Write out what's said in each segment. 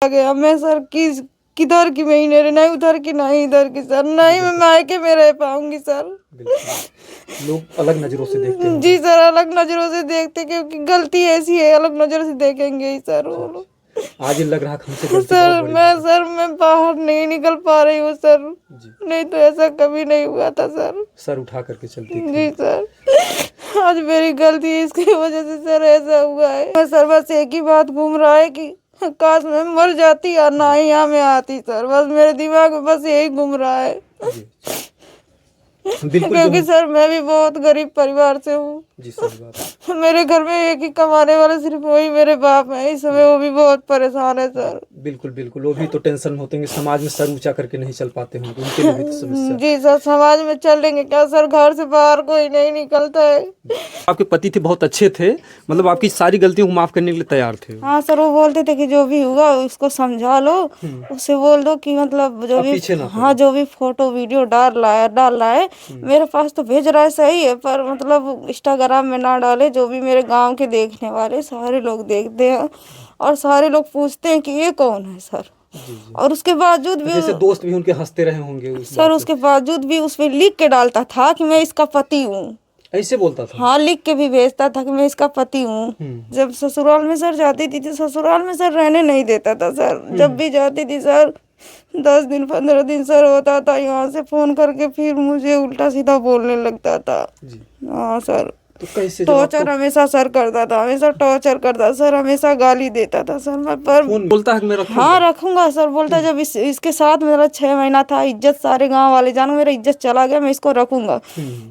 गया। मैं सर किधर की महीने रे, नहीं उधर की नहीं इधर की सर, नहीं मैं मायके में रह पाऊंगी सर। लोग अलग नजरों से देखते हैं। जी सर, अलग नजरों से देखते, क्योंकि गलती ऐसी है, अलग नजर से देखेंगे ही सर वो लोग। आज लग रहा हमसे गलती बहुत सर बड़ी है। मैं बाहर नहीं निकल पा रही हूँ सर, नहीं तो ऐसा कभी नहीं हुआ था सर। सर उठा करके चलती थी। जी सर, आज मेरी गलती है, इसकी वजह से सर ऐसा हुआ है। सर बस एक ही बात घूम रहा है कि काश मैं मर जाती और ना ही यहाँ में आती सर, बस मेरे दिमाग में बस यही घूम रहा है। क्योंकि सर मैं भी बहुत गरीब परिवार से हूँ। जी सही बात है। मेरे घर में एक ही कमाने वाले सिर्फ वही मेरे बाप है, इस समय वो भी बहुत परेशान है सर। बिल्कुल बिल्कुल, वो भी तो टेंशन में होते हैं, समाज में सर ऊंचा करके नहीं चल पाते होंगे, उनके लिए भी तो समस्या। जी सर, समाज में चल लेंगे क्या सर, घर से बाहर कोई नहीं निकलता है। आपके पति थे, बहुत अच्छे थे, मतलब आपकी सारी गलतियों को माफ करने के लिए तैयार थे। हाँ सर, वो बोलते थे कि जो भी हुआ उसको समझा लो, उससे बोल दो कि मतलब जो भी, हाँ जो भी फोटो वीडियो डाल रहा है मेरे पास तो भेज रहा है सही है, पर मतलब इंस्टाग्राम में ना डाले। जो भी मेरे गांव के देखने वाले सारे लोग देखते हैं और सारे लोग पूछते हैं कि ये कौन है सर। और उसके बावजूद भी जैसे दोस्त भी उनके हंसते रहे होंगे सर, उसके बावजूद भी उसमें लिख के डालता था कि मैं इसका पति हूँ। ऐसे बोलता था? हाँ, लिख के भी भेजता था कि मैं इसका पति हूँ। जब ससुराल में सर जाती थी तो ससुराल में सर रहने नहीं देता था सर। जब भी जाती थी सर 10 दिन 15 दिन सर होता था, यहाँ से फोन करके फिर मुझे उल्टा सीधा बोलने लगता था। हाँ सर, तो कैसे टॉर्चर हमेशा सर करता था, हमेशा टॉर्चर करता सर, हमेशा गाली देता था सर। मैं पर बोलता है कि मैं रखूंगा? हाँ रखूंगा सर, बोलता जब इसके साथ मेरा 6 महीना था, इज्जत सारे गांव वाले जानो, मेरा इज्जत चला गया, मैं इसको रखूंगा।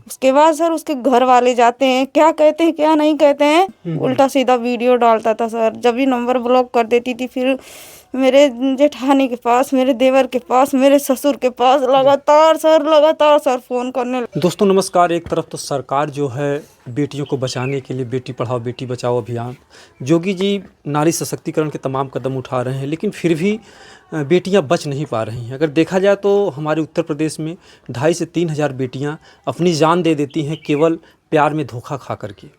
उसके बाद सर उसके घर वाले जाते हैं, क्या कहते हैं क्या नहीं कहते हैं, उल्टा सीधा वीडियो डालता था सर। जब भी नंबर ब्लॉक कर देती थी, फिर मेरे जेठानी के पास, मेरे देवर के पास, मेरे ससुर के पास लगातार सर फोन करने। दोस्तों नमस्कार। एक तरफ तो सरकार जो है बेटियों को बचाने के लिए बेटी पढ़ाओ बेटी बचाओ अभियान, जोगी जी नारी सशक्तिकरण के तमाम कदम उठा रहे हैं, लेकिन फिर भी बेटियां बच नहीं पा रही हैं। अगर देखा जाए तो हमारे उत्तर प्रदेश में 2,500 से 3,000 बेटियां अपनी जान दे देती हैं केवल प्यार में धोखा खा करके।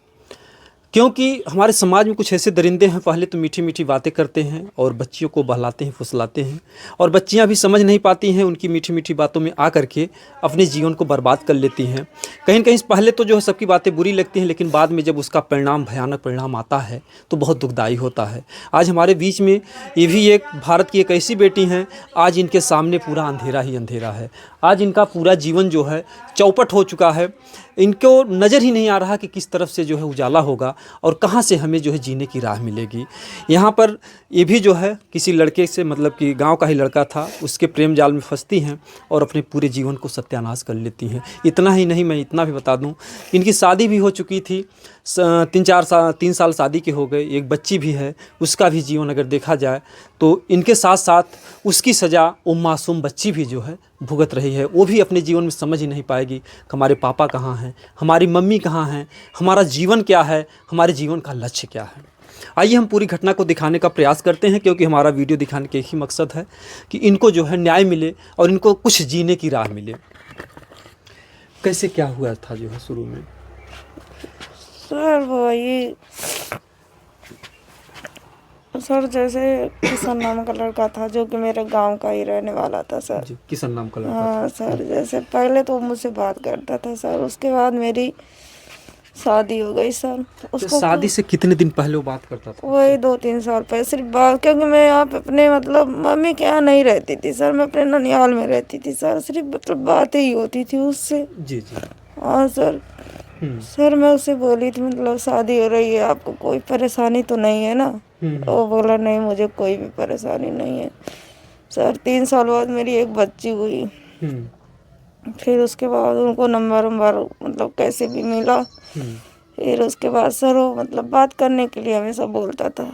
क्योंकि हमारे समाज में कुछ ऐसे दरिंदे हैं, पहले तो मीठी मीठी बातें करते हैं और बच्चियों को बहलाते हैं फुसलाते हैं, और बच्चियां भी समझ नहीं पाती हैं, उनकी मीठी मीठी बातों में आ करके अपने जीवन को बर्बाद कर लेती हैं। कहीं कहीं पहले तो जो है सबकी बातें बुरी लगती हैं, लेकिन बाद में जब उसका परिणाम भयानक परिणाम आता है तो बहुत दुखदाई होता है। आज हमारे बीच में ये भी एक भारत की एक ऐसी बेटी हैं, आज इनके सामने पूरा अंधेरा ही अंधेरा है। आज इनका पूरा जीवन जो है चौपट हो चुका है। इनको नज़र ही नहीं आ रहा कि किस तरफ से जो है उजाला होगा और कहाँ से हमें जो है जीने की राह मिलेगी। यहाँ पर ये भी जो है किसी लड़के से, मतलब कि गांव का ही लड़का था, उसके प्रेम जाल में फंसती हैं और अपने पूरे जीवन को सत्यानाश कर लेती हैं। इतना ही नहीं, मैं इतना भी बता दूं, इनकी शादी भी हो चुकी थी, 3 साल शादी के हो गए, एक बच्ची भी है, उसका भी जीवन अगर देखा जाए तो इनके साथ साथ उसकी सज़ा वो मासूम बच्ची भी जो है भुगत रही है। वो भी अपने जीवन में समझ ही नहीं पाएगी कि हमारे पापा कहाँ हैं, हमारी मम्मी कहाँ हैं, हमारा जीवन क्या है, हमारे जीवन का लक्ष्य क्या है। आइए हम पूरी घटना को दिखाने का प्रयास करते हैं, क्योंकि हमारा वीडियो दिखाने का एक ही मकसद है कि इनको जो है न्याय मिले और इनको कुछ जीने की राह मिले। कैसे क्या हुआ था जो है शुरू में? सर वही सर, जैसे किशन नाम का लड़का था जो कि मेरे गांव का ही रहने वाला था सर। जी, किशन नाम का लड़का था। हाँ सर, जैसे पहले तो मुझसे बात करता था सर, उसके बाद मेरी शादी हो गई सर। उसको शादी से कितने दिन पहले वो बात करता था? वही 2-3 साल पहले सिर्फ बात, क्योंकि मैं यहाँ पे अपने मतलब मम्मी के यहाँ नहीं रहती थी सर, मैं अपने ननिहाल में रहती थी सर, सिर्फ मतलब बातें ही होती थी उससे। जी जी। हाँ सर। सर मैं उससे बोली थी मतलब शादी हो रही है, आपको कोई परेशानी तो नहीं है ना? वो बोला नहीं, मुझे कोई भी परेशानी नहीं है सर। 3 साल बाद मेरी एक बच्ची हुई, फिर उसके बाद उनको नंबर मतलब कैसे भी मिला। फिर उसके बाद सर वो मतलब बात करने के लिए हमेशा बोलता था।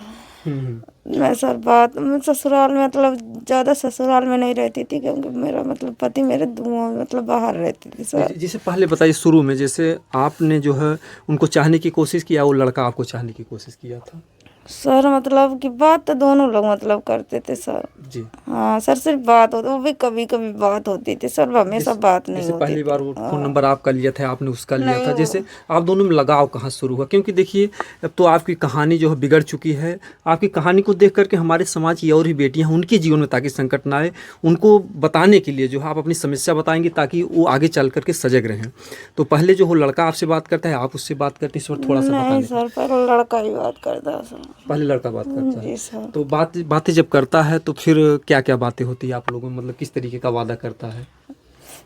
मैं सर मैं ससुराल में मतलब ज़्यादा ससुराल में नहीं रहती थी, क्योंकि मेरा मतलब पति मेरे मतलब बाहर रहती थी सर। जैसे पहले बताइए, शुरू में जैसे आपने जो है उनको चाहने की कोशिश किया, वो लड़का आपको चाहने की कोशिश किया था? सर मतलब कि बात तो दोनों लोग मतलब करते थे सर। जी। हाँ सर, सिर्फ बात होती, वो भी कभी कभी बात होती थी सर, हमेशा बात नहीं जैसे होती पहली थी। बार वो फ़ोन नंबर आपका लिया था, आपने उसका लिया नहीं था, वो जैसे आप दोनों में लगाव कहाँ शुरू हुआ? क्योंकि देखिए अब तो आपकी कहानी जो है बिगड़ चुकी है। आपकी कहानी को देख करके हमारे समाज की और भी बेटियां हैं, उनके जीवन में ताकि संकट ना आए, उनको बताने के लिए जो है आप अपनी समस्या बताएंगे ताकि वो आगे चल करके सजग रहें। तो पहले जो हो लड़का आपसे बात करता है, आप उससे बात करते हैं, इस पर थोड़ा सा नहीं बताने का। सर, पर लड़का ही बात करता सर। पहले लड़का बात करता है, जी सर। तो बातें जब करता है तो फिर क्या क्या बातें होती है आप लोगों में, मतलब किस तरीके का वादा करता है?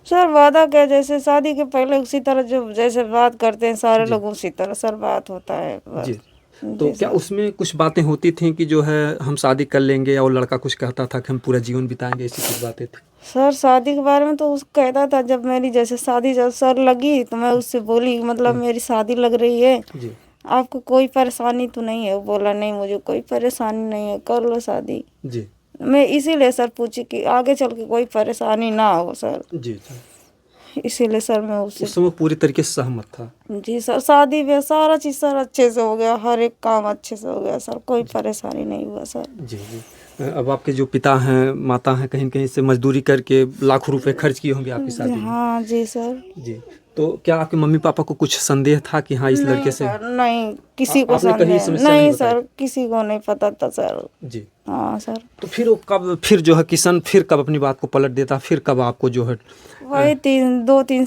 सर वादा क्या, जैसे शादी के पहले उसी तरह जो जैसे बात करते हैं सारे जी लोग, उसी तरह सर बात होता है जी। बस। तो जी क्या सर। उसमें कुछ बातें होती थी कि जो है हम शादी कर लेंगे, और लड़का कुछ कहता था कि हम पूरा जीवन बिताएंगे, ऐसी कुछ बातें थी? सर शादी के बारे में तो उस कहता था, जब मेरी जैसे शादी जब सर लगी तो मैं उससे बोली, मतलब मेरी शादी लग रही है, जी आपको कोई परेशानी तो नहीं है? वो बोला नहीं मुझे कोई परेशानी नहीं है, कर लो शादी। जी मैं इसीलिए सर पूछी कि आगे चल के कोई परेशानी ना हो सर, जी जी। इसीलिए सर मैं उससे। उस समय पूरी तरीके से सहमत था? जी सर, शादी में सारा चीज़ सर अच्छे से हो गया, हर एक काम अच्छे से हो गया सर, कोई परेशानी नहीं हुआ सर। जी जी। अब आपके जो पिता हैं माता हैं, कहीं न कहीं से मजदूरी करके लाखों रुपए खर्च किए होंगे आपकी शादी में? हाँ जी सर। जी। तो क्या आपके मम्मी पापा को कुछ संदेह था कि हाँ इस नहीं लड़के से सर, नहीं किसी को आपने कहीं संदेह समस्या नहीं नहीं बताई? सर, किसी को नहीं पता था सर। जी। हाँ सर। तो फिर वो कब, फिर जो है किशन फिर कब अपनी बात को पलट देता, फिर कब आपको जो है वही 3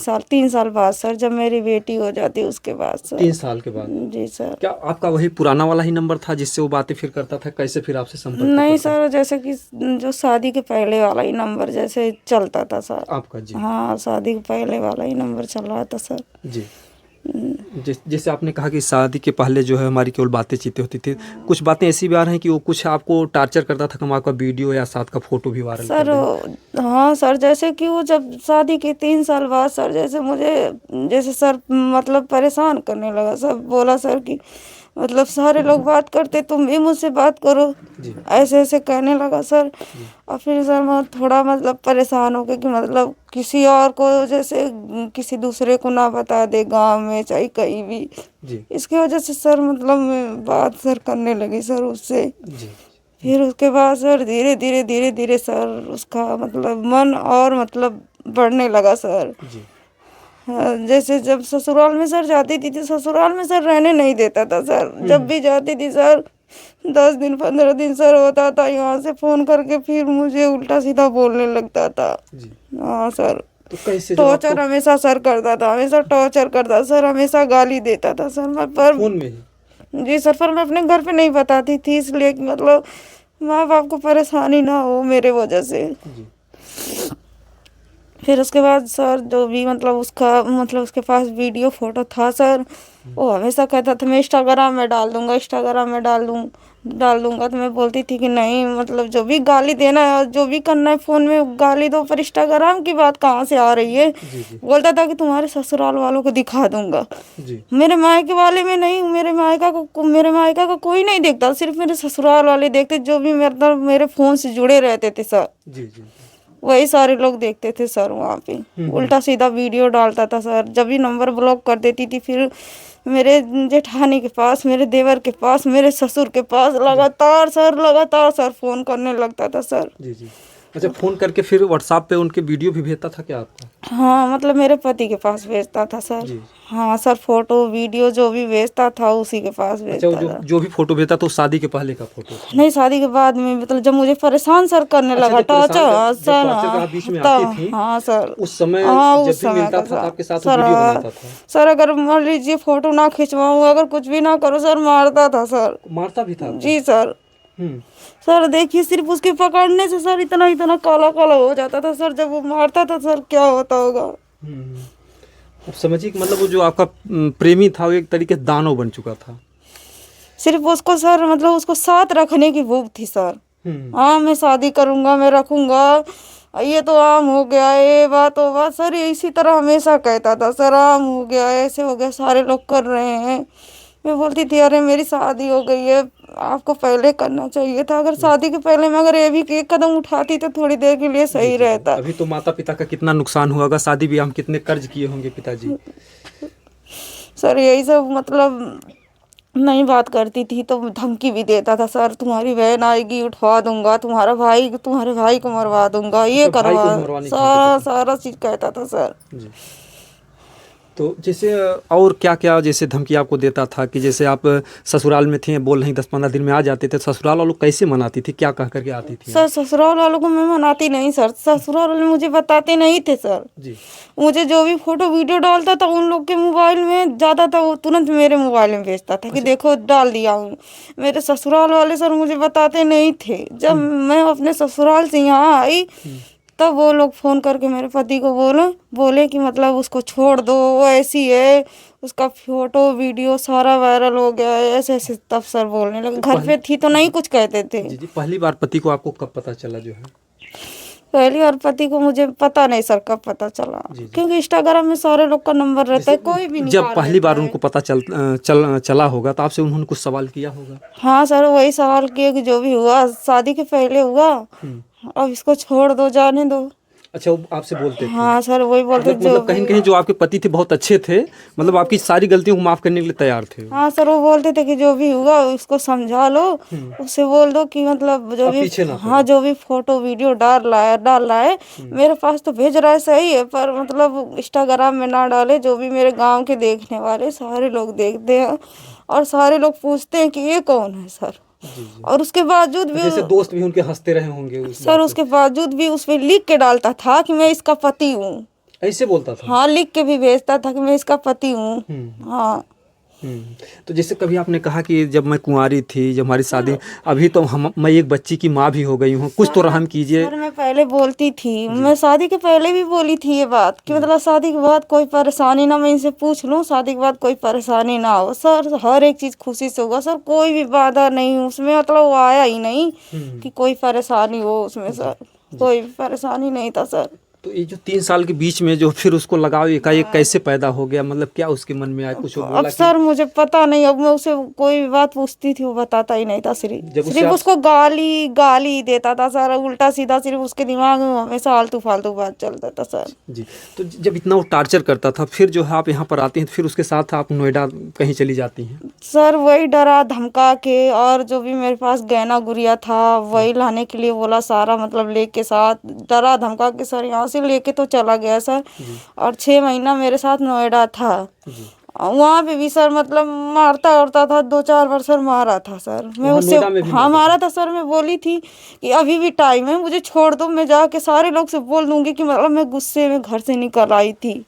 साल बाद सर, जब मेरी बेटी हो जाती उसके बाद सर। 3 साल के बाद? जी सर। क्या आपका वही पुराना वाला ही नंबर था जिससे वो बातें फिर करता था? कैसे फिर आपसे संपर्क नहीं करता सर, जैसे कि जो शादी के पहले वाला ही नंबर जैसे चलता था सर। आपका? जी हाँ, शादी के पहले वाला ही नंबर चल रहा था सर। जी। जैसे आपने कहा कि शादी के पहले जो है हमारी केवल बातें चीतें होती थी, कुछ बातें ऐसी भी आ रही हैं कि वो कुछ आपको टार्चर करता था कि हम आपका वीडियो या साथ का फोटो भी वायरल कर सर दें? हाँ सर, जैसे कि वो जब शादी के 3 साल बाद सर, जैसे मुझे जैसे सर मतलब परेशान करने लगा सर, बोला सर कि मतलब सारे लोग बात करते तुम भी मुझसे बात करो, जी ऐसे ऐसे कहने लगा सर। और फिर सर मैं थोड़ा मतलब परेशान हो गई कि मतलब किसी और को, जैसे किसी दूसरे को ना बता दे गांव में चाहे कहीं भी, जी इसकी वजह से सर मतलब मैं बात सर करने लगी सर उससे। जी फिर उसके बाद सर धीरे धीरे सर उसका मतलब मन और मतलब बढ़ने लगा सर। जी हाँ, जैसे जब ससुराल में सर जाती थी तो ससुराल में सर रहने नहीं देता था सर, जब भी जाती थी सर 10 दिन 15 दिन सर होता था, यहाँ से फोन करके फिर मुझे उल्टा सीधा बोलने लगता था। जी। हाँ सर, तो कैसे जब टॉर्चर आपको हमेशा सर करता था, हमेशा टॉर्चर करता सर, हमेशा गाली देता था सर। मैं पर फोन में ही? जी सर, पर मैं अपने घर पे नहीं बताती थी, इसलिए कि मतलब माँ बाप को परेशानी ना हो मेरे वजह से। जी फिर उसके बाद सर जो भी मतलब उसका मतलब उसके पास वीडियो फोटो था सर, वो हमेशा कहता था मैं इंस्टाग्राम में डाल दूंगा, इंस्टाग्राम में डाल दूंगा। तो मैं बोलती थी कि नहीं, मतलब जो भी गाली देना है और जो भी करना है फ़ोन में गाली दो, पर इंस्टाग्राम की बात कहाँ से आ रही है? जी जी बोलता था कि तुम्हारे ससुराल वालों को दिखा दूंगा। जी मेरे मायके वाले में नहीं, मेरे मायका को कोई नहीं देखता, सिर्फ मेरे ससुराल वाले देखते, जो भी मतलब मेरे फ़ोन से जुड़े रहते थे सर, जी जी वही सारे लोग देखते थे सर। वहाँ पे उल्टा सीधा वीडियो डालता था सर, जब भी नंबर ब्लॉक कर देती थी फिर मेरे जेठानी के पास, मेरे देवर के पास, मेरे ससुर के पास लगातार सर फोन करने लगता था सर। जी जी। अच्छा, फ़ोन करके फिर व्हाट्सएप पे उनके वीडियो भी भेजता था क्या आपको? हाँ, मतलब मेरे पति के पास भेजता था सर। जी। हाँ सर, फोटो वीडियो जो भी भेजता था उसी के पास अच्छा, वो भेजता था। जो भी फ़ोटो भेजता था वो शादी के पहले का फ़ोटो था? नहीं, शादी के बाद में मतलब जब मुझे परेशान सर करने अच्छा, लगा, जब परेशान टॉर्चर जब सर। टॉर्चर हाँ का बीच में आती तब, थी, हाँ सर। तो उस समय हाँ जब उस भी समय मिलता का था तो सर। आपके साथ वो सर वीडियो बनाता था? सर अगर मान लीजिए फोटो ना खिंचवाऊँ, अगर कुछ भी ना करूँ सर, मारता था सर। मारता भी था आपको? जी सर। हुँ। सर देखिए, सिर्फ उसके पकड़ने से सर इतना इतना काला काला हो जाता था सर, जब वो मारता था सर क्या होता होगा। हुँ। अब समझिए कि मतलब वो जो आपका प्रेमी था वो एक तरीके से दानव बन चुका था। सिर्फ उसको सर मतलब उसको साथ रखने की भूख थी सर। हुँ। हाँ मैं शादी करूँगा, मैं रखूँगा, ये तो आम हो गया, ये बात वो बात सर, ये इसी तरह हमेशा कहता था सर, आम हो गया, ऐसे हो गया, सारे लोग कर रहे हैं। मैं बोलती थी अरे मेरी शादी हो गई है, आपको पहले करना चाहिए था, अगर शादी के पहले मैं अगर ये भी एक कदम उठाती तो थोड़ी देर के लिए जी, सही जी, जी। रहता। अभी तो माता-पिता का कितना नुकसान हुआ होगा, शादी ब्याह में कितने कर्ज किए होंगे पिताजी। सर यही सब मतलब नहीं बात करती थी तो धमकी भी देता था, सर तुम्हारी बहन आएगी उठवा दूंगा, तुम्हारे भाई को मरवा दूंगा, ये मतलब भाई को करवा, भी मरवाने की धमकी सारा देता सारा चीज कहता था सर। था। जी। तो जैसे और क्या क्या जैसे धमकी आपको देता था कि जैसे आप ससुराल में थे, बोल नहीं 10-15 दिन में आ जाते थे, ससुराल वालों कैसे मनाती थी, क्या कह करके आती थी सर आप? ससुराल वालों को मैं मनाती नहीं सर, ससुराल वाले मुझे बताते नहीं थे सर। जी। मुझे जो भी फोटो वीडियो डालता था उन लोग के मोबाइल में जाता था, वो तुरंत मेरे मोबाइल में भेजता था कि अच्छा। देखो डाल दिया हूँ। मेरे ससुराल वाले सर मुझे बताते नहीं थे। जब मैं अपने ससुराल से यहाँ आई तब वो लोग फोन करके मेरे पति को बोले कि मतलब उसको छोड़ दो, वो ऐसी है, उसका फोटो वीडियो सारा वायरल हो गया है, ऐसे ऐसे तब सर बोलने लगे। घर पे थी तो नहीं कुछ कहते थे। जी जी, पहली बार पति को आपको कब पता चला जो है? पहली बार पति को मुझे पता नहीं सर कब पता चला, जी, जी। क्योंकि इंस्टाग्राम में सारे लोग का नंबर रहता है, कोई भी जब निकाल पहली लेता बार है। उनको पता चला होगा तो आपसे उन्होंने कुछ सवाल किया होगा? हाँ सर वही सवाल किए कि जो भी हुआ शादी के पहले हुआ, अब इसको छोड़ दो, जाने दो। अच्छा, वो आपसे बोलते थे? हाँ सर वही बोलते जो मतलब कहीं भी। न कहीं जो आपके पति थे बहुत अच्छे थे, मतलब आपकी सारी गलतियों को माफ़ करने के लिए तैयार थे वो। हाँ सर वो बोलते थे कि जो भी हुआ उसको समझा लो, उससे बोल दो कि मतलब जो अब भी, पीछे ना हाँ जो भी फोटो वीडियो डाल रहा है मेरे पास तो भेज रहा है सही है, पर मतलब इंस्टाग्राम में ना डाले। जो भी मेरे गांव के देखने वाले सारे लोग देखते हैं और सारे लोग पूछते हैं कि ये कौन है सर। जी, जी। और उसके बावजूद भी जैसे दोस्त भी उनके हँसते रहे होंगे उस सर, बात पे। उसके बावजूद भी उसमें लिख के डालता था कि मैं इसका पति हूँ। ऐसे बोलता था? हाँ लिख के भी भेजता था कि मैं इसका पति हूँ। हाँ तो जैसे कभी आपने कहा कि जब मैं कुंवारी थी, जब हमारी शादी, अभी तो मैं एक बच्ची की माँ भी हो गई हूँ, कुछ तो रहम कीजिए। सर मैं पहले बोलती थी, मैं शादी के पहले भी बोली थी ये बात कि मतलब शादी के बाद कोई परेशानी ना, मैं इनसे पूछ लूँ, शादी के बाद कोई परेशानी ना हो सर, हर एक चीज़ खुशी से होगा सर, कोई भी बाधा नहीं उसमें, मतलब वो आया ही नहीं कि कोई परेशानी हो उसमें सर, कोई भी परेशानी नहीं था सर। तो ये जो 3 साल के बीच में जो फिर उसको लगाव एकाएक कैसे पैदा हो गया, मतलब क्या उसके मन में आया, कुछ वो अब बोला कि? सर मुझे पता नहीं, अब मैं उसे कोई भी बात पूछती थी वो बताता ही नहीं था, जब उससे सिर्फ आप उसको गाली गाली देता था सर, उल्टा सीधा, सिर्फ उसके दिमाग में हमेशा आलतू फालतू बात चलता था सर। जी, तो जब इतना वो टार्चर करता था, फिर जो है आप यहाँ पर आती हैं, तो फिर उसके साथ आप नोएडा कहीं चली जाती हैं? सर वही डरा धमका के, और जो भी मेरे पास गहना गुड़िया था वही लाने के लिए बोला, सारा मतलब लेके साथ डरा धमका के सर यहाँ से लेके तो चला गया सर। और 6 महीना मेरे साथ नोएडा था। वहाँ पे भी सर मतलब मारता उड़ता था, 2-4 बार सर मारा था सर। मैं वहाँ उससे नोएडा में भी हाँ मारता मारा था सर। मैं बोली थी कि अभी भी टाइम है, मुझे छोड़ दो, मैं जाके सारे लोग से बोल दूंगी कि मतलब मैं गुस्से में घर से निकल आई थी।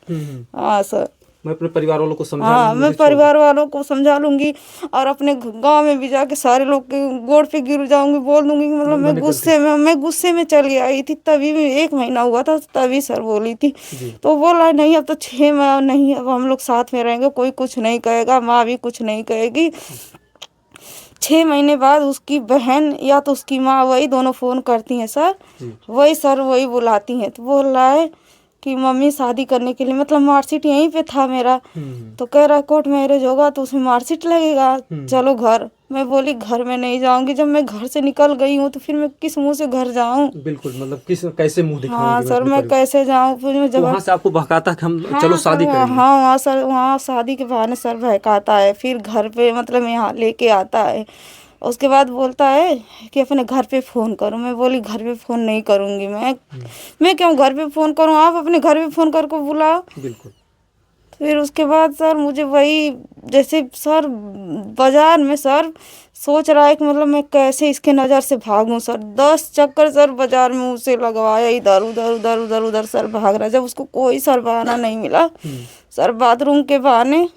हाँ सर, मैं अपने परिवार वालों को समझा हाँ लूँगी, मैं मुझे छोड़ दो। परिवार वालों को समझा लूंगी और अपने गांव में भी जाके सारे लोग के गोड़ पे गिर जाऊंगी, बोल दूंगी कि मतलब मैं गुस्से में चली आई थी। तभी भी 1 महीना हुआ था तभी सर बोली थी। तो बोला नहीं अब तो 6 माह नहीं, अब हम लोग साथ में रहेंगे, कोई कुछ नहीं कहेगा, माँ भी कुछ नहीं कहेगी। 6 महीने बाद उसकी बहन या तो उसकी माँ, वही दोनों फ़ोन करती हैं सर, वही सर वही बुलाती हैं, तो बोल रहा है कि मम्मी शादी करने के लिए, मतलब मार्कशीट यहीं पे था मेरा, तो कह रहा कोर्ट मैरिज होगा तो उसमें मार्कशीट लगेगा, चलो घर। मैं बोली घर में नहीं जाऊंगी, जब मैं घर से निकल गई हूँ तो फिर मैं किस मुंह से घर जाऊँ। बिल्कुल, मतलब कैसे मुँह दिखाऊँगी हाँ मैं सर अपने मैं परिवार? कैसे जाऊँ, फिर मैं तो जब वहाँ से आपको बहकाता कि हम हाँ चलो सर, शादी करेंगे? हाँ वहाँ सर, वहाँ शादी के बहाने सर बहकाता है, फिर घर पे मतलब यहाँ लेके आता है। उसके बाद बोलता है कि अपने घर पे फ़ोन करो। मैं बोली घर पे फ़ोन नहीं करूँगी मैं क्यों घर पे फ़ोन करूँ, आप अपने घर पे फ़ोन करके बुलाओ। बिल्कुल। फिर उसके बाद सर मुझे वही, जैसे सर बाजार में सर सोच रहा है कि मतलब मैं कैसे इसके नज़र से भागूं सर। 10 चक्कर सर बाजार में उसे लगवाया, इधर उधर उधर उधर उधर सर भाग रहा। जब उसको कोई सर बहाना नहीं मिला, सर बाथरूम के बहाने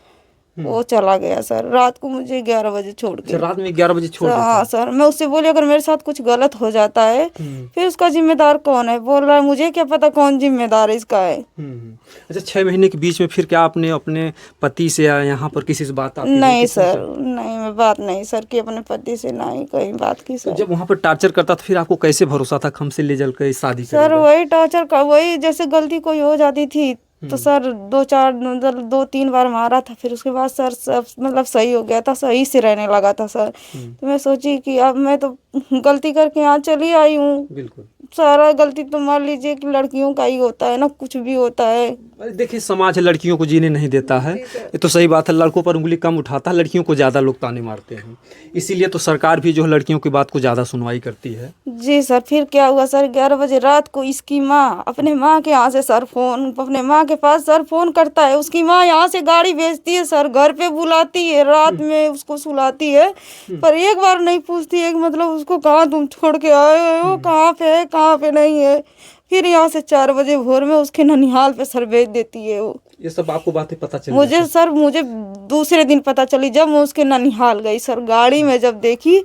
वो चला गया सर, रात को मुझे 11 बजे छोड़ के। अच्छा, रात में 11 बजे छोड़ देता हाँ है? सर, मैं उससे बोली अगर मेरे साथ कुछ गलत हो जाता है फिर उसका जिम्मेदार कौन है। बोल रहा है मुझे क्या पता कौन जिम्मेदार इसका है। अच्छा, 6 महीने के बीच में फिर क्या आपने अपने पति से या यहाँ पर किसी से बात आपकी हुई नहीं किसी से? सर, नहीं मैं बात नहीं सर की अपने पति से, ना ही कहीं बात की तो सर। जब वहाँ पर टार्चर करता था फिर आपको कैसे भरोसा था कि हमसे ले चल कर शादी सर करेगा? वही टॉर्चर का, वही जैसे गलती कोई हो जाती थी तो सर 2-3 बार मारा था, फिर उसके बाद सर सब मतलब सही हो गया था, सही से रहने लगा था सर। तो मैं सोची कि अब मैं तो गलती करके यहाँ चली आई हूँ, बिल्कुल। सारा गलती तो मान लीजिए कि लड़कियों का ही होता है ना, कुछ भी होता है। अरे देखिए, समाज लड़कियों को जीने नहीं देता है, ये तो सही बात है। लड़कों पर उंगली कम उठाता है, लड़कियों को ज़्यादा लोग ताने मारते हैं। इसीलिए तो सरकार भी जो है लड़कियों की बात को ज़्यादा सुनवाई करती है। जी सर, फिर क्या हुआ सर, 11 बजे रात को इसकी माँ अपने माँ के यहाँ से सर फोन, अपने माँ के पास सर फोन करता है। उसकी माँ यहाँ से गाड़ी भेजती है सर, घर पे बुलाती है, रात में उसको सुलाती है, पर एक बार नहीं पूछती है कि मतलब उसको कहाँ तुम छोड़ के आए हो, कहाँ पे है, कहाँ पे नहीं है। फिर यहाँ से 4 बजे भोर में उसके ननिहाल पे सर भेज देती है वो। ये सब आपको बातें पता चल मुझे सर, मुझे दूसरे दिन पता चली जब मैं उसके ननिहाल गई सर। गाड़ी में जब देखी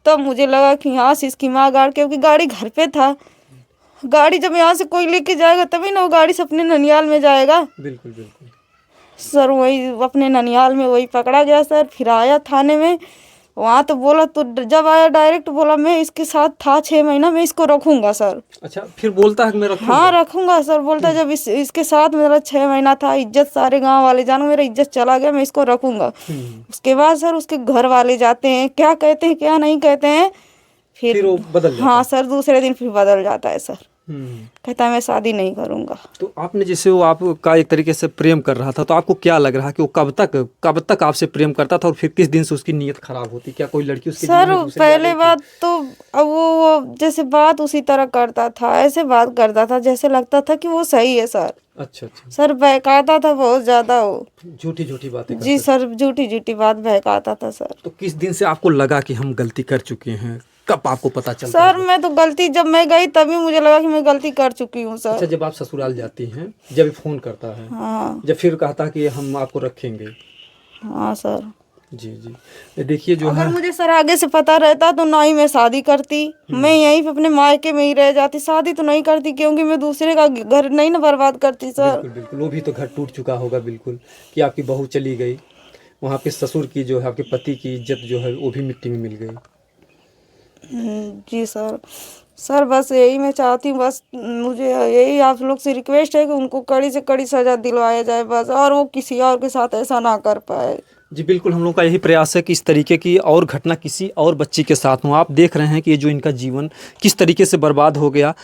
तब मुझे लगा कि यहाँ से इसकी माँ गाड़ी, क्योंकि गाड़ी घर पे था। गाड़ी जब यहाँ से कोई लेके जाएगा तभी ना वो गाड़ी से अपने ननिहाल में जाएगा। बिल्कुल बिल्कुल। सर वही अपने ननिहाल में वही पकड़ा गया सर। फिर आया थाने में, वहाँ तो बोला, तो जब आया डायरेक्ट बोला मैं इसके साथ था 6 महीना, मैं इसको रखूंगा सर। अच्छा, फिर बोलता है कि मैं रखूंगा? हाँ रखूंगा सर, बोलता है जब इसके साथ मेरा 6 महीना था, इज्जत सारे गांव वाले जानो, मेरा इज्जत चला गया, मैं इसको रखूंगा। उसके बाद सर उसके घर वाले जाते हैं, क्या कहते हैं क्या नहीं कहते हैं, फिर वो बदल जाता हाँ सर, दूसरे दिन फिर बदल जाता है सर। है। कहता है मैं शादी नहीं करूंगा। तो आपने जैसे वो आपका एक तरीके से प्रेम कर रहा था, तो आपको क्या लग रहा कि वो कब तक आपसे प्रेम करता था, और फिर किस दिन से उसकी नीयत खराब होती? क्या कोई लड़की उसके जीवन सर में घुसे पहले बात तो अब वो जैसे बात उसी तरह करता था, ऐसे बात करता था जैसे लगता था कि वो सही है सर। अच्छा अच्छा। सर बहकाता था बहुत ज्यादा वो, झूठी झूठी बातें जी सर, झूठी झूठी बात बहकाता था सर। तो किस दिन से आपको लगा कि हम गलती कर चुके हैं? कब आपको पता चलता सर मैं तो गलती, जब मैं गई तभी मुझे लगा कि मैं गलती कर चुकी हूँ सर। अच्छा, जब आप ससुराल जाती हैं, जब फोन करता है, हाँ जब फिर कहता कि हम आपको रखेंगे? हाँ सर। जी जी। ये देखिए जो अगर है, मुझे सर आगे से पता रहता तो ना ही मैं शादी करती, मैं यहीं पे अपने मायके में ही रह जाती, शादी तो नहीं करती, क्योंकि मैं दूसरे का घर नहीं ना बर्बाद करती सर। बिल्कुल बिल्कुल, वो भी तो घर टूट चुका होगा बिल्कुल, कि आपकी बहू चली गई, वहाँ पे ससुर की जो है, आपके पति की इज्जत जो है वो भी मिट्टी में मिल गई। जी सर। सर बस यही मैं चाहती हूँ, बस मुझे यही आप लोग से रिक्वेस्ट है कि उनको कड़ी से कड़ी सज़ा दिलवाया जाए बस, और वो किसी और के साथ ऐसा ना कर पाए। जी बिल्कुल, हम लोग का यही प्रयास है कि इस तरीके की और घटना किसी और बच्ची के साथ हो। आप देख रहे हैं कि ये जो इनका जीवन किस तरीके से बर्बाद हो गया।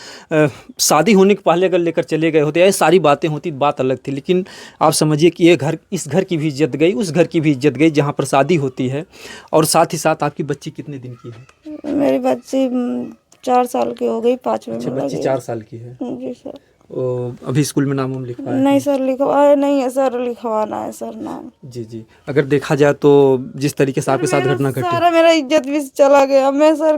शादी होने के पहले अगर लेकर चले गए होते, ये सारी बातें होती, बात अलग थी, लेकिन आप समझिए कि ये घर, इस घर की भी इज्जत गई, उस घर की भी इज्जत गई जहाँ पर शादी होती है। और साथ ही साथ आपकी बच्ची कितने दिन की है? मेरी बच्ची 4 साल की हो गई, 5वें अच्छा, में बच्ची लगी। 4 साल की है। जी सर। अभी स्कूल में नाम लिखवाया? नहीं सर, लिखवाया नहीं है सर, लिखवाना है सर नाम। जी जी। अगर देखा जाए तो जिस तरीके से आपके साथ घटना घटी, सारा मेरा इज्जत भी चला गया। मैं सर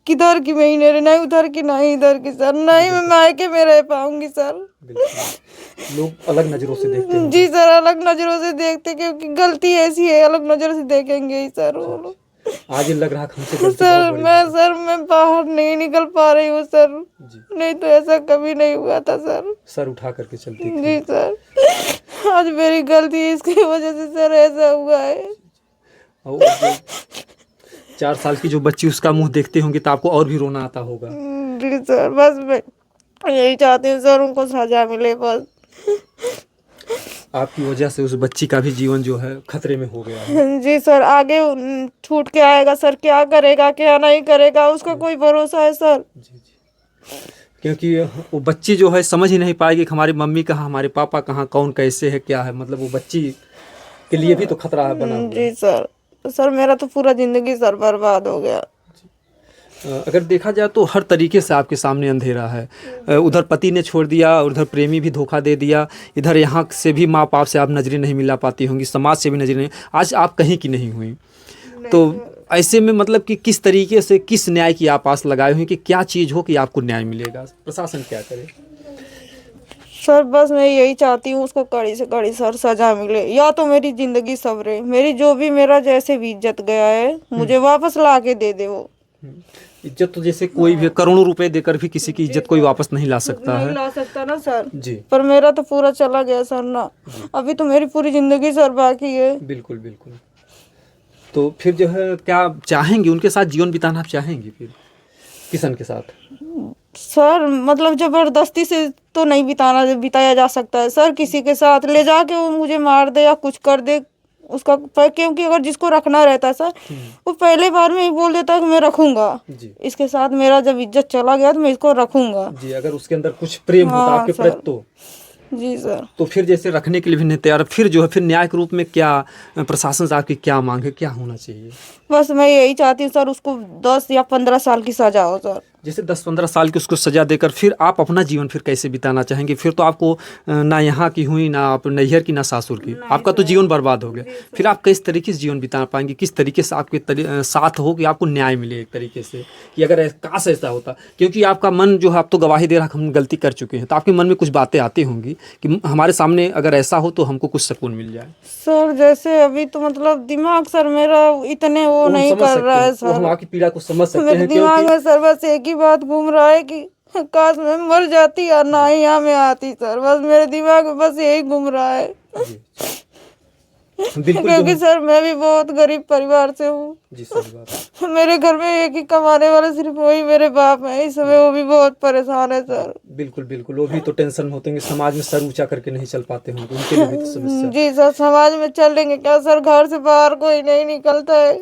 किधर की, मैं ही नहीं उधर की, नहीं इधर की सर, नहीं मैं मायके में रह पाऊंगी सर। बिल्कुल, लोग अलग नज़रों से देखते हैं। जी सर, अलग नजरों से देखते, क्योंकि गलती ऐसी है, अलग नजरों से देखेंगे ही सर वो लोग। आज ये लग रहा कि हमसे गलती सर बहुत बड़ी है। मैं बाहर नहीं निकल पा रही हूँ सर, जी, नहीं तो ऐसा कभी नहीं हुआ था सर। सर उठा करके चलती थी। जी सर, आज मेरी गलती है, इसकी वजह से सर ऐसा हुआ है। और जो 4 साल की जो बच्ची, उसका मुंह देखते होंगे तो आपको और भी रोना आता होगा। जी सर, बस मैं यही चाहती हूँ सर, उनको सजा मिले बस। आपकी वजह से उस बच्ची का भी जीवन जो है खतरे में हो गया है। जी सर, आगे छूट के आएगा सर, क्या करेगा क्या नहीं करेगा, उसका कोई भरोसा है सर। जी जी। क्योंकि वो बच्ची जो है समझ ही नहीं पाएगी कि हमारी मम्मी कहाँ, हमारे पापा कहाँ, कौन कैसे है, क्या है, मतलब वो बच्ची के लिए भी तो खतरा है बना हुआ। जी सर, मेरा तो पूरा जिंदगी सर बर्बाद हो गया। अगर देखा जाए तो हर तरीके से आपके सामने अंधेरा है। उधर पति ने छोड़ दिया, उधर प्रेमी भी धोखा दे दिया, इधर यहाँ से भी माँ बाप से आप नज़रें नहीं मिला पाती होंगी, समाज से भी नज़रें नहीं, आज आप कहीं की नहीं हुई। तो ऐसे में मतलब कि किस तरीके से, किस न्याय की आप आस लगाए हुए कि क्या चीज़ हो कि आपको न्याय मिलेगा, प्रशासन क्या करे? सर बस मैं यही चाहती हूँ, उसको कड़ी से कड़ी सर सजा मिले, या तो मेरी जिंदगी सवरे, मेरी जो भी मेरा जैसे भी इज्जत गया है मुझे वापस ला के दे दे वो। इज्जत तो जैसे कोई भी करोड़ों रुपए देकर भी किसी की इज्जत कोई वापस नहीं ला सकता है। नहीं ला सकता ना सर जी, पर मेरा तो पूरा चला गया सर ना, अभी तो मेरी पूरी जिंदगी सर बाकी है। बिल्कुल बिल्कुल। तो फिर जो है क्या चाहेंगी, उनके साथ जीवन बिताना आप चाहेंगी फिर किशन के साथ? सर मतलब जबरदस्ती से तो नहीं बिताया जा सकता है सर, किसी के साथ ले जाके वो मुझे मार दे या कुछ कर दे क्योंकि अगर जिसको रखना रहता सर वो पहले बार में ही बोल देता कि मैं रखूंगा, जी इसके साथ मेरा जब इज्जत चला गया तो मैं इसको रखूंगा। जी, अगर उसके अंदर कुछ प्रेम होता हाँ आपके सर। प्रति जी सर। तो फिर जैसे रखने के लिए भी नहीं तैयार, फिर जो है फिर न्याय के रूप में क्या प्रशासन से आपकी क्या मांग है, क्या होना चाहिए? बस मैं यही चाहती हूँ सर, उसको 10 या 15 साल की सजा हो सर। जैसे 10-15 साल की उसको सज़ा देकर फिर आप अपना जीवन फिर कैसे बिताना चाहेंगे? फिर तो आपको ना यहाँ की हुई, ना आप नैहर की, ना सासुर की, आपका तो जीवन बर्बाद हो गया। फिर आप किस तरीके से जीवन बिता पाएंगे? किस तरीके से आपके साथ हो कि आपको न्याय मिले एक तरीके से, कि अगर काश ऐसा होता, क्योंकि आपका मन जो है आप तो गवाही दे रहा है हम गलती कर चुके हैं, तो आपके मन में कुछ बातें आती होंगी कि हमारे सामने अगर ऐसा हो तो हमको कुछ सुकून मिल जाए। सर जैसे अभी तो मतलब दिमाग सर मेरा इतने वो हम नहीं समझ कर सकते रहा हैं, है वो हम सर। आपकी पीड़ा को समझ सकते मेरे हैं, दिमाग क्योंकि में सर बस एक ही बात घूम रहा है कि काश मैं मर जाती या ना ही यहाँ में आती सर, बस मेरे दिमाग में बस यही घूम रहा है। जी, बिल्कुल जो क्योंकि सर मैं भी बहुत गरीब परिवार से हूँ। जी सही बात है। मेरे घर में एक ही कमाने वाले सिर्फ वही मेरे बाप हैं, इस समय वो भी बहुत परेशान है सर। बिल्कुल बिल्कुल, वो भी तो टेंशन में होते होंगे, समाज में सर ऊंचा करके नहीं चल पाते होंगे, उनके लिए भी तो समस्या। जी सर, समाज में चलेंगे क्या सर, घर से बाहर कोई नहीं निकलता है।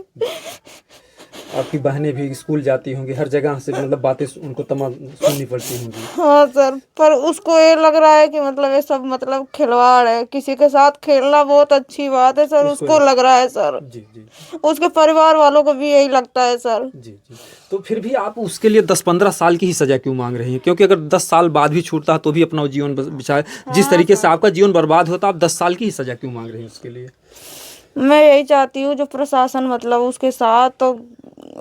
आपकी बहनें भी स्कूल जाती होंगी, हर जगह से मतलब बातें उनको तमाम सुननी पड़ती होंगी। हाँ सर, पर उसको ये लग रहा है कि मतलब ये सब मतलब खिलवाड़ है, किसी के साथ खेलना बहुत अच्छी बात है सर, उसको लग रहा है सर। जी जी उसके परिवार वालों को भी यही लगता है सर। जी जी। तो फिर भी आप उसके लिए 10-15 साल की ही सज़ा क्यों मांग रही हैं? क्योंकि अगर 10 साल बाद भी छूटता तो भी अपना जीवन बिचारे, जिस तरीके से आपका जीवन बर्बाद होता, आप 10 साल की ही सज़ा क्यों मांग रही हैं उसके लिए? मैं यही चाहती हूँ जो प्रशासन मतलब उसके साथ, तो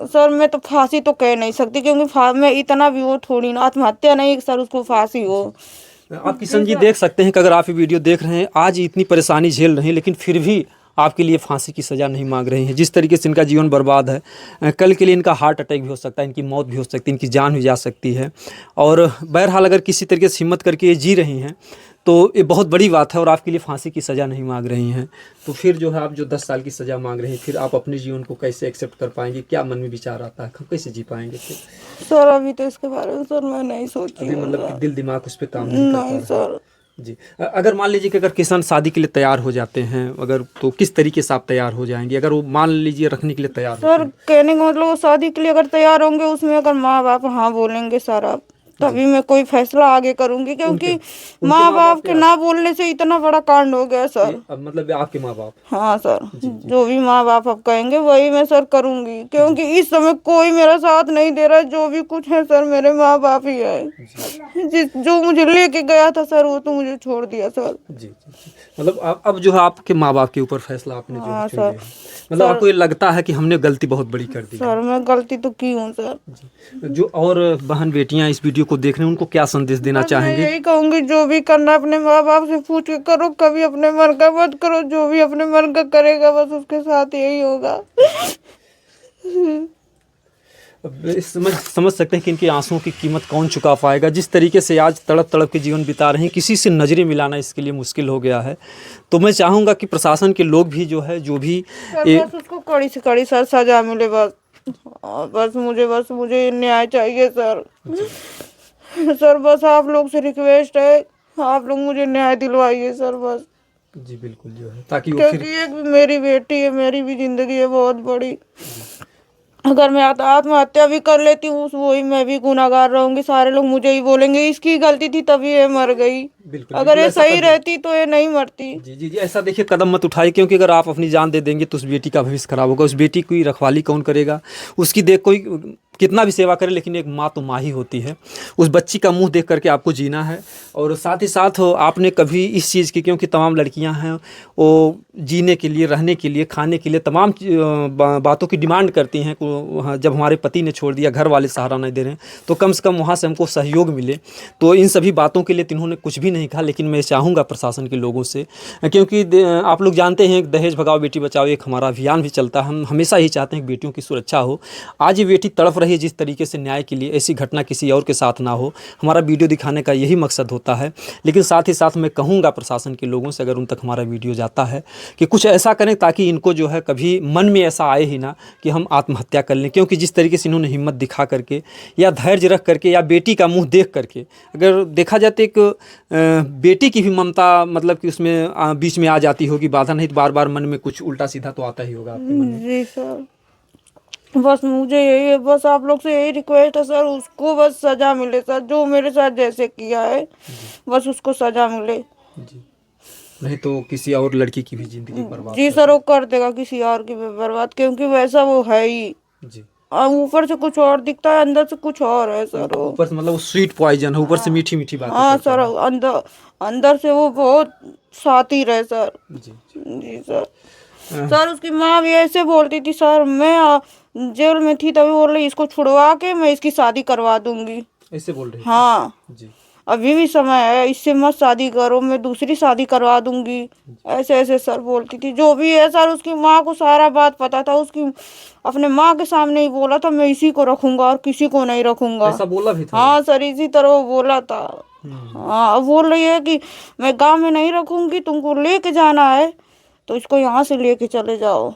सर मैं तो फांसी तो कह नहीं सकती, क्योंकि मैं इतना भी वो थोड़ी ना, आत्महत्या नहीं सर, उसको फांसी हो। आप किशन जी देख सकते हैं कि अगर आप ये वीडियो देख रहे हैं, आज इतनी परेशानी झेल रहे हैं, लेकिन फिर भी आपके लिए फांसी की सज़ा नहीं मांग रहे हैं। जिस तरीके से इनका जीवन बर्बाद है, कल के लिए इनका हार्ट अटैक भी हो सकता है, इनकी मौत भी हो सकती है, इनकी जान भी जा सकती है। और बहरहाल अगर किसी तरीके से हिम्मत करके ये जी रही हैं तो ये बहुत बड़ी बात है, और आपके लिए फांसी की सज़ा नहीं मांग रही हैं। तो फिर जो है आप जो 10 साल की सज़ा मांग रही हैं, फिर आप अपने जीवन को कैसे एक्सेप्ट कर पाएंगे? क्या मन में विचार आता है, हम कैसे जी पाएंगे फिर? सर अभी तो इसके बारे में सर मैं नहीं सोची अभी हूँ मतलब कि सर। दिल दिमाग उस पर काम नहीं कर पा नहीं रहा है। सर। जी, अगर मान लीजिए कि अगर किसान शादी के लिए तैयार हो जाते हैं, अगर तो किस तरीके से आप तैयार हो जाएंगे अगर वो मान लीजिए रखने के लिए तैयार होते सर हैं? कहने का मतलब वो शादी के लिए अगर तैयार होंगे, उसमें अगर माँ बाप हाँ बोलेंगे सर आप, तभी मैं कोई फैसला आगे करूंगी, क्योंकि माँ बाप के ना बोलने से इतना बड़ा कांड हो गया सर। अब मतलब आपके माँ बाप? हाँ सर, जो भी माँ बाप अब कहेंगे वही मैं सर करूंगी, क्योंकि इस समय कोई मेरा साथ नहीं दे रहा है। जो भी कुछ है सर मेरे माँ बाप ही है। जो मुझे लेके गया था सर वो तो मुझे छोड़ दिया सर। जी जी। मतलब अब जो है आपके माँ बाप के ऊपर फैसला आपने जो हाँ चुन लिया सर। है। मतलब आपको ये लगता है कि हमने गलती बहुत बड़ी कर दी है? सर मैं गलती तो की हूँ सर। जो और बहन बेटियां इस वीडियो को देख रहे हैं उनको क्या संदेश देना मैं चाहेंगे? यही कहूंगी, जो भी करना अपने माँ बाप से पूछ के करो, कभी अपने मन का मत करो। जो भी अपने मन का करेगा बस उसके साथ यही होगा। अब समझ सकते हैं कि इनके आंसुओं की कीमत कौन चुका पाएगा। जिस तरीके से आज तड़प तड़प के जीवन बिता रहे हैं, किसी से नज़रें मिलाना इसके लिए मुश्किल हो गया है। तो मैं चाहूँगा कि प्रशासन के लोग भी जो है, जो भी बस उसको कड़ी से कड़ी सर सजा मिले बस। बस मुझे न्याय चाहिए सर। सर बस आप लोग से रिक्वेस्ट है, आप लोग मुझे न्याय दिलवाइए सर बस। जी बिल्कुल जो है, ताकि वो क्योंकि फिर एक मेरी बेटी है, मेरी भी जिंदगी है बहुत बड़ी। अगर मैं आत्महत्या भी कर लेती हूँ वही मैं भी गुनाहगार रहूंगी। सारे लोग मुझे ही बोलेंगे इसकी गलती थी तभी ये मर गई। बिल्कुल अगर ये ऐसा सही रहती तो ये नहीं मरती। जी जी जी, ऐसा देखिए कदम मत उठाइए, क्योंकि अगर आप अपनी जान दे देंगे तो उस बेटी का भविष्य खराब होगा। उस बेटी की रखवाली कौन करेगा? उसकी देख कोई कितना भी सेवा करे, लेकिन एक माँ तो माँ ही होती है। उस बच्ची का मुंह देख करके आपको जीना है। और साथ ही साथ आपने कभी इस चीज़ की, क्योंकि तमाम लड़कियां हैं वो जीने के लिए, रहने के लिए, खाने के लिए तमाम बातों की डिमांड करती हैं। जब हमारे पति ने छोड़ दिया, घर वाले सहारा नहीं दे रहे हैं, तो कम से कम वहाँ से हमको सहयोग मिले। तो इन सभी बातों के लिए इन्होंने कुछ भी नहीं कहा। लेकिन मैं चाहूँगा प्रशासन के लोगों से, क्योंकि आप लोग जानते हैं दहेज भगाओ बेटी बचाओ एक हमारा अभियान भी चलता है। हम हमेशा ही चाहते हैं कि बेटियों की सुरक्षा हो। आज ये बेटी तड़प रही चाहिए जिस तरीके से न्याय के लिए, ऐसी घटना किसी और के साथ ना हो। हमारा वीडियो दिखाने का यही मकसद होता है। लेकिन साथ ही साथ मैं कहूँगा प्रशासन के लोगों से, अगर उन तक हमारा वीडियो जाता है, कि कुछ ऐसा करें ताकि इनको जो है कभी मन में ऐसा आए ही ना कि हम आत्महत्या कर लें। क्योंकि जिस तरीके से इन्होंने हिम्मत दिखा करके या धैर्य रख करके या बेटी का मुंह देख करके, अगर देखा जाए तो एक बेटी की भी ममता मतलब कि उसमें बीच में आ जाती होगी बाधा, नहीं तो बार बार मन में कुछ उल्टा सीधा तो आता ही होगा आपके मन में। जी सर, बस मुझे यही है, बस आप लोग से यही रिक्वेस्ट है सर, उसको बस सजा मिले सर, जो मेरे साथ जैसे किया है बस उसको सजा मिले जी, नहीं तो किसी और लड़की की भी जिंदगी बर्बाद जी सर, वो कर देगा किसी और की भी बर्बाद, क्योंकि वैसा वो है ही। जी, ऊपर से कुछ और दिखता है, अंदर से कुछ और है सर वो। ऊपर से मतलब वो स्वीट पॉइजन है, ऊपर से मीठी मीठी बातें हाँ करता सर, है। अंदर अंदर से वो बहुत शातिर है सर। जी जी सर। सर उसकी माँ भी ऐसे बोलती थी सर, मैं जेल में थी तभी बोल रही इसको छुड़वा के मैं इसकी शादी करवा दूंगी। ऐसे बोल रहे थे। हाँ, जी अभी भी समय है, इससे मत शादी करो, मैं दूसरी शादी करवा दूंगी, ऐसे ऐसे सर बोलती थी। जो भी है सर, उसकी माँ को सारा बात पता था, उसकी अपने माँ के सामने ही बोला था मैं इसी को रखूंगा और किसी को नहीं रखूंगा। ऐसा बोला भी था। हाँ सर, इसी तरह वो बोला था। हाँ, अब बोल रही है कि मैं गांव में नहीं रखूंगी, तुमको लेके जाना है तो इसको यहाँ से लेके चले जाओ।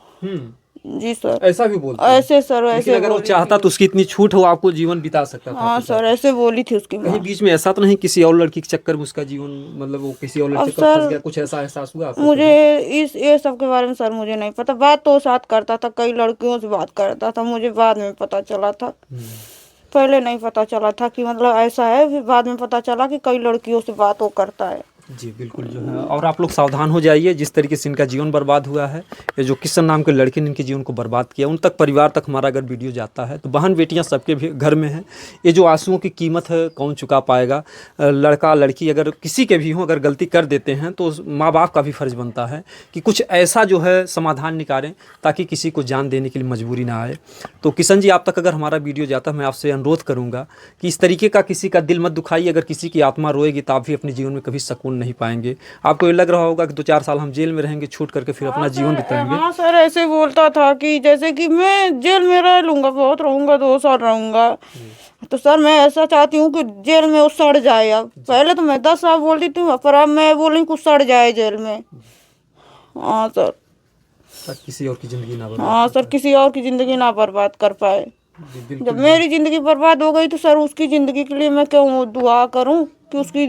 जी सर, ऐसा भी बोलते हैं। ऐसे सर, लेकिन ऐसे अगर वो चाहता तो उसकी इतनी छूट हो, आपको जीवन बिता सकता था। हाँ सर, ऐसे बोली थी उसकी कहीं माँ। बीच में ऐसा तो नहीं किसी और लड़की के चक्कर में उसका जीवन, मतलब वो किसी और लड़के अब के साथ सर, फंस गया, कुछ ऐसा एहसास हुआ आपको? मुझे इस ये सब के बारे में सर मुझे नहीं पता। बात तो साथ करता था, कई लड़कियों से बात करता था, मुझे बाद में पता चला था। पहले नहीं पता चला था कि मतलब ऐसा है, फिर बाद में पता चला कि कई लड़कियों से बात वो करता है। जी बिल्कुल जो है, और आप लोग सावधान हो जाइए। जिस तरीके से इनका जीवन बर्बाद हुआ है, ये जो किशन नाम के लड़के ने इनके जीवन को बर्बाद किया, उन तक परिवार तक हमारा अगर वीडियो जाता है तो बहन बेटियां सबके भी घर में हैं। ये जो आंसुओं की कीमत है कौन चुका पाएगा? लड़का लड़की अगर किसी के भी हों, अगर गलती कर देते हैं तो माँ बाप का भी फर्ज बनता है कि कुछ ऐसा जो है समाधान निकालें ताकि किसी को जान देने के लिए मजबूरी ना आए। तो किशन जी, आप तक अगर हमारा वीडियो जाता है, मैं आपसे अनुरोध करूँगा कि इस तरीके का किसी का दिल मत दुखाइए। अगर किसी की आत्मा रोएगी तो आप भी अपने जीवन में कभी सुकून नहीं पाएंगे। आपको ये लग रहा होगा कि 2-4 साल हम जेल में रहेंगे, छूट करके फिर अपना जीवन बिताएंगे। हाँ सर, ऐसे बोलता था कि जैसे कि मैं जेल में रह लूंगा, बहुत रहूंगा, 2 साल रहूंगा। तो सर मैं ऐसा चाहती हूँ कि जेल में वो सड़ जाए। अब पहले तो मैं 10 साल बोलती थी, पर अब मैं बोल रही हूँ सड़ जाए जेल में। हाँ सर, किसी और की जिंदगी ना बर्बाद। हाँ सर, किसी और की जिंदगी ना बर्बाद कर पाए। जी बिल्कुल। जब मेरी जिंदगी बर्बाद हो गई तो सर उसकी जिंदगी के लिए मैं क्यों दुआ करूं कि उसकी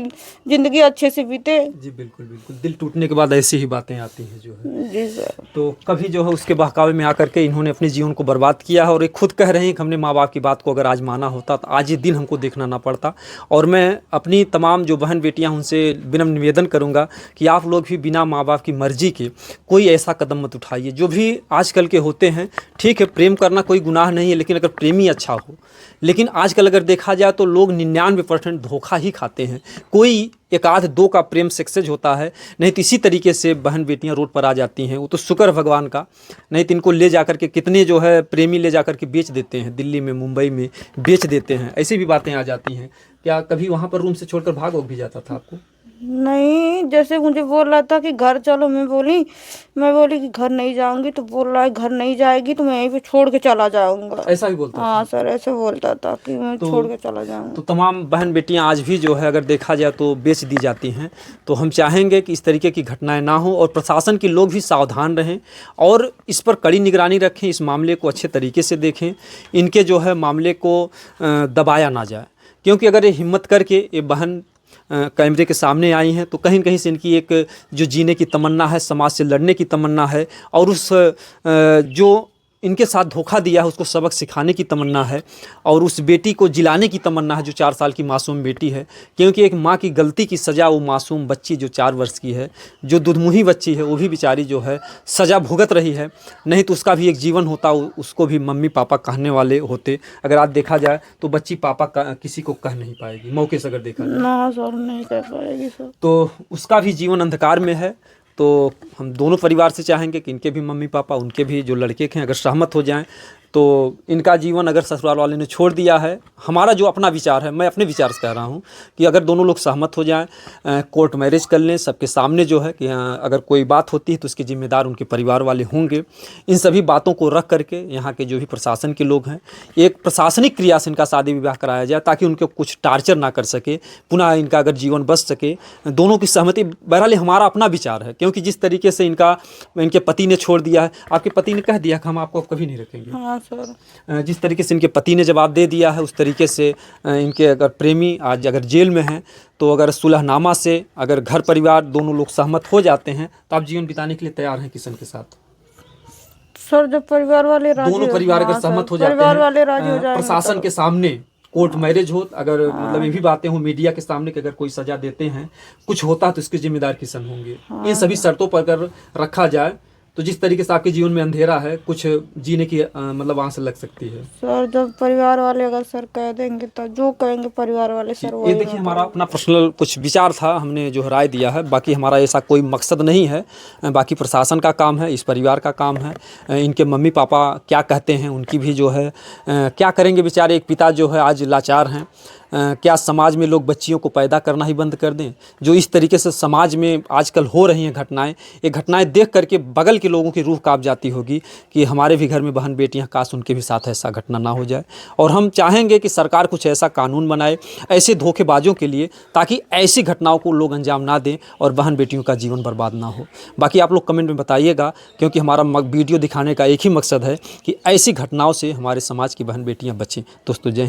जिंदगी अच्छे से बीते। जी बिल्कुल बिल्कुल, दिल टूटने के बाद ऐसी ही बातें आती हैं जो है। जी सर। तो कभी जो है उसके बहकावे में आकर के इन्होंने अपने जीवन को बर्बाद किया है, और ये खुद कह रहे हैं कि हमने माँ बाप की बात को अगर आज माना होता तो आज ये दिन हमको देखना ना पड़ता। और मैं अपनी तमाम जो बहन बेटियां उनसे विनम्र निवेदन करूंगा कि आप लोग भी बिना माँ बाप की मर्जी के कोई ऐसा कदम मत उठाइए। जो भी आजकल के होते हैं, ठीक है, प्रेम करना कोई गुनाह नहीं है, लेकिन अगर प्रेमी अच्छा हो। लेकिन आजकल अगर देखा जाए तो लोग 99% धोखा ही खाते हैं। कोई 1-2 का प्रेम सक्सेस होता है, नहीं तो इसी तरीके से बहन बेटियां रोड पर आ जाती हैं। वो तो शुक्र भगवान का, नहीं तो इनको ले जाकर के कितने जो है प्रेमी ले जाकर के बेच देते हैं, दिल्ली में मुंबई में बेच देते हैं। ऐसी भी बातें आ जाती हैं। क्या कभी वहाँ पर रूम से छोड़कर भाग भी जाता था आपको? नहीं, जैसे मुझे बोल रहा था कि घर चलो, मैं बोली कि घर नहीं जाऊंगी, तो बोल रहा है घर नहीं जाएगी तो मैं यहीं पे छोड़ के चला जाऊंगा। ऐसा भी बोलता? हाँ सर, ऐसे बोलता था कि मैं छोड़ के चला जाऊंगा। तो तमाम बहन बेटियां आज भी जो है अगर देखा जाए तो बेच दी जाती हैं। तो हम चाहेंगे कि इस तरीके की घटनाएं ना हो, और प्रशासन के लोग भी सावधान रहें और इस पर कड़ी निगरानी रखें, इस मामले को अच्छे तरीके से देखें, इनके जो है मामले को दबाया ना जाए। क्योंकि अगर ये हिम्मत करके ये बहन कैमरे के सामने आई हैं तो कहीं न कहीं से इनकी एक जो जीने की तमन्ना है, समाज से लड़ने की तमन्ना है, और उस जो इनके साथ धोखा दिया है उसको सबक सिखाने की तमन्ना है, और उस बेटी को जिलाने की तमन्ना है जो 4 साल की मासूम बेटी है। क्योंकि एक माँ की गलती की सज़ा वो मासूम बच्ची जो 4 वर्ष की है, जो दुधमुही बच्ची है, वो भी बेचारी जो है सज़ा भुगत रही है। नहीं तो उसका भी एक जीवन होता, उसको भी मम्मी पापा कहने वाले होते। अगर आज देखा जाए तो बच्ची पापा किसी को कह नहीं पाएगी, मौके से अगर देखा जाए। ना सर, नहीं कह पाएगी सर। तो उसका भी जीवन अंधकार में है। तो हम दोनों परिवार से चाहेंगे कि इनके भी मम्मी पापा, उनके भी जो लड़के हैं, अगर सहमत हो जाएं तो तो इनका जीवन अगर ससुराल वाले ने छोड़ दिया है, हमारा जो अपना विचार है, मैं अपने विचार से कह रहा हूँ कि अगर दोनों लोग सहमत हो जाएं, कोर्ट मैरिज कर लें सबके सामने जो है कि अगर कोई बात होती है तो उसके जिम्मेदार उनके परिवार वाले होंगे। इन सभी बातों को रख करके यहाँ के जो भी प्रशासन के लोग हैं, एक प्रशासनिक क्रिया से इनका शादी विवाह कराया जाए ताकि उनको कुछ टार्चर ना कर सके, पुनः इनका अगर जीवन बच सके। दोनों की सहमति, बहरहाल हमारा अपना विचार है, क्योंकि जिस तरीके से इनके पति ने छोड़ दिया है, आपके पति ने कह दिया कि हम आपको कभी नहीं रखेंगे। हाँ सर। जिस तरीके से इनके पति ने जवाब दे दिया है, उस तरीके से इनके अगर प्रेमी आज अगर जेल में हैं, तो अगर सुलहनामा से अगर घर परिवार दोनों लोग सहमत हो जाते हैं तो आप जीवन बिताने के लिए तैयार हैं किशन के साथ? सर जब परिवार वाले राजी दोनों परिवार अगर सहमत हो जाते परिवार हैं, वाले राजी हो जाएंगे, प्रशासन के सामने कोर्ट मैरिज हो, अगर मतलब ये भी बातें हो मीडिया के सामने कि अगर कोई सजा देते हैं, कुछ होता तो इसके जिम्मेदार किशन होंगे। इन सभी शर्तों पर अगर रखा जाए तो जिस तरीके से आपके जीवन में अंधेरा है, कुछ जीने की मतलब आंच लग सकती है। सर जब परिवार वाले अगर सर कह देंगे तो जो कहेंगे परिवार वाले सर ये देखिए, हमारा अपना पर्सनल कुछ विचार था, हमने जो राय दिया है, बाकी हमारा ऐसा कोई मकसद नहीं है। बाकी प्रशासन का काम है, इस परिवार का काम है। इनके मम्मी पापा क्या कहते हैं, उनकी भी जो है क्या करेंगे बेचारे, एक पिता जो है आज लाचार हैं। क्या समाज में लोग बच्चियों को पैदा करना ही बंद कर दें? जो इस तरीके से समाज में आजकल हो रही हैं घटनाएं, ये घटनाएं देख करके बगल के लोगों की रूह कांप जाती होगी कि हमारे भी घर में बहन बेटियां, काश उनके भी साथ ऐसा घटना ना हो जाए। और हम चाहेंगे कि सरकार कुछ ऐसा कानून बनाए ऐसे धोखेबाजों के लिए, ताकि ऐसी घटनाओं को लोग अंजाम ना दें और बहन बेटियों का जीवन बर्बाद ना हो। बाकी आप लोग कमेंट में बताइएगा, क्योंकि हमारा वीडियो दिखाने का एक ही मकसद है कि ऐसी घटनाओं से हमारे समाज की बहन बेटियाँ बचें। दोस्तों जय